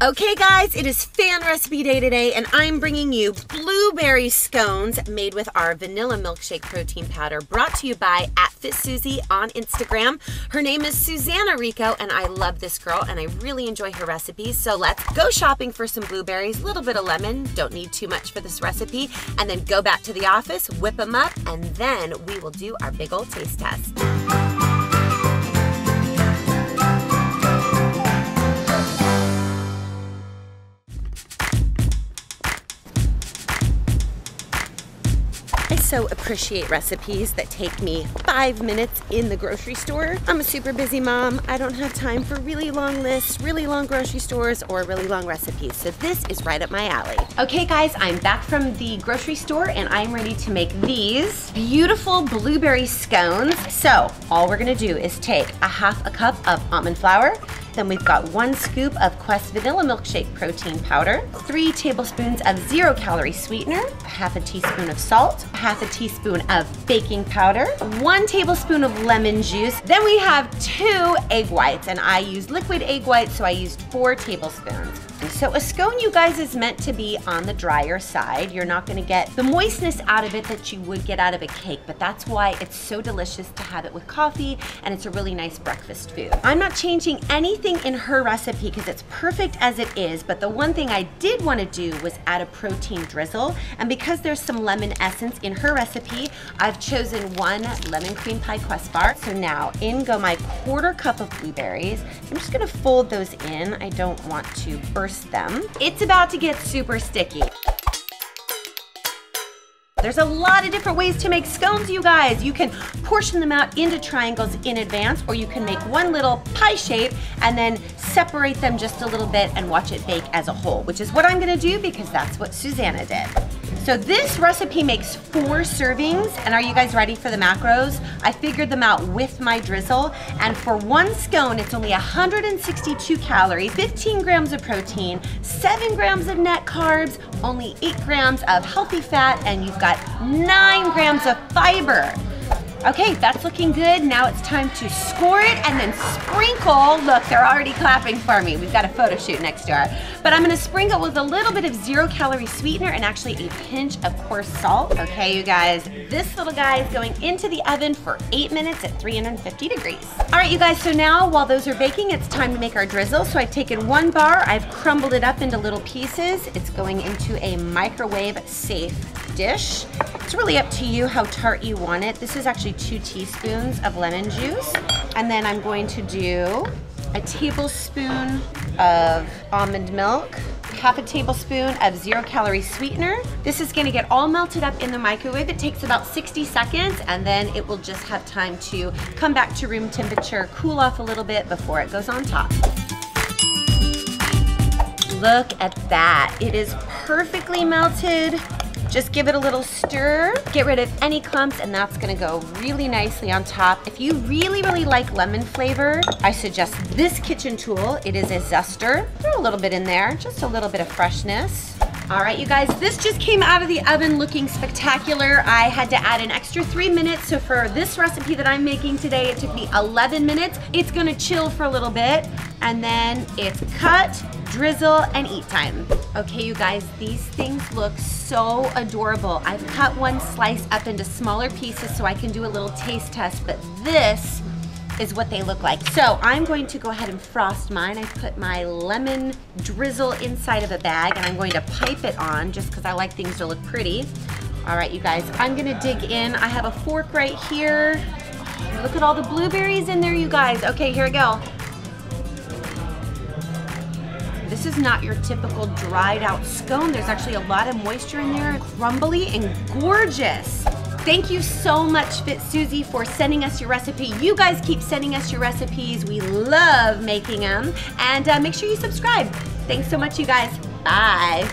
Okay guys, it is fan recipe day today and I'm bringing you blueberry scones made with our vanilla milkshake protein powder, brought to you by @FitSusie on Instagram. Her name is Susanna Rico and I love this girl and I really enjoy her recipes. So let's go shopping for some blueberries, a little bit of lemon, don't need too much for this recipe, and then go back to the office, whip them up, and then we will do our big old taste test. I so appreciate recipes that take me 5 minutes in the grocery store. I'm a super busy mom. I don't have time for really long lists, really long grocery stores, or really long recipes. So this is right up my alley. Okay guys, I'm back from the grocery store and I'm ready to make these beautiful blueberry scones. So all we're gonna do is take a half a cup of almond flour. Then we've got 1 scoop of Quest Vanilla Milkshake Protein Powder, 3 tablespoons of 0-calorie sweetener, half a teaspoon of salt, half a teaspoon of baking powder, 1 tablespoon of lemon juice. Then we have 2 egg whites, and I used liquid egg whites, so I used 4 tablespoons. So a scone, you guys, is meant to be on the drier side. You're not gonna get the moistness out of it that you would get out of a cake, but that's why it's so delicious to have it with coffee, and it's a really nice breakfast food. I'm not changing anything in her recipe because it's perfect as it is, but the one thing I did wanna do was add a protein drizzle, and because there's some lemon essence in her recipe, I've chosen 1 lemon cream pie Quest bar. So now in go my 1/4 cup of blueberries. I'm just gonna fold those in. I don't want to burst them. It's about to get super sticky. There's a lot of different ways to make scones, you guys. You can portion them out into triangles in advance, or you can make one little pie shape and then separate them just a little bit and watch it bake as a whole, which is what I'm gonna do because that's what Susanna did. So this recipe makes 4 servings, and are you guys ready for the macros? I figured them out with my drizzle, and for 1 scone, it's only 162 calories, 15 grams of protein, 7 grams of net carbs, only 8 grams of healthy fat, and you've got 9 grams of fiber. Okay, that's looking good. Now it's time to score it and then sprinkle. Look, they're already clapping for me. We've got a photo shoot next door. But I'm gonna sprinkle with a little bit of 0-calorie sweetener and actually a pinch of coarse salt. Okay, you guys, this little guy is going into the oven for 8 minutes at 350 degrees. All right, you guys, so now while those are baking, it's time to make our drizzle. So I've taken 1 bar, I've crumbled it up into little pieces. It's going into a microwave safe dish. It's really up to you how tart you want it. This is actually 2 teaspoons of lemon juice. And then I'm going to do a tablespoon of almond milk, half a tablespoon of 0-calorie sweetener. This is gonna get all melted up in the microwave. It takes about 60 seconds and then it will just have time to come back to room temperature, cool off a little bit before it goes on top. Look at that. It is perfectly melted. Just give it a little stir, get rid of any clumps, and that's gonna go really nicely on top. If you really, really like lemon flavor, I suggest this kitchen tool. It is a zester. Throw a little bit in there, just a little bit of freshness. All right, you guys, this just came out of the oven looking spectacular. I had to add an extra 3 minutes, so for this recipe that I'm making today, it took me 11 minutes. It's gonna chill for a little bit, and then it's cut, drizzle, and eat time. Okay, you guys, these things look so adorable. I've cut 1 slice up into smaller pieces so I can do a little taste test, but this is what they look like. So I'm going to go ahead and frost mine. I put my lemon drizzle inside of a bag and I'm going to pipe it on just because I like things to look pretty. All right, you guys, I'm gonna dig in. I have a fork right here. Oh, look at all the blueberries in there, you guys. Okay, here we go. This is not your typical dried out scone. There's actually a lot of moisture in there, crumbly and gorgeous. Thank you so much, FitSusie, for sending us your recipe. You guys keep sending us your recipes. We love making them. And make sure you subscribe. Thanks so much, you guys. Bye.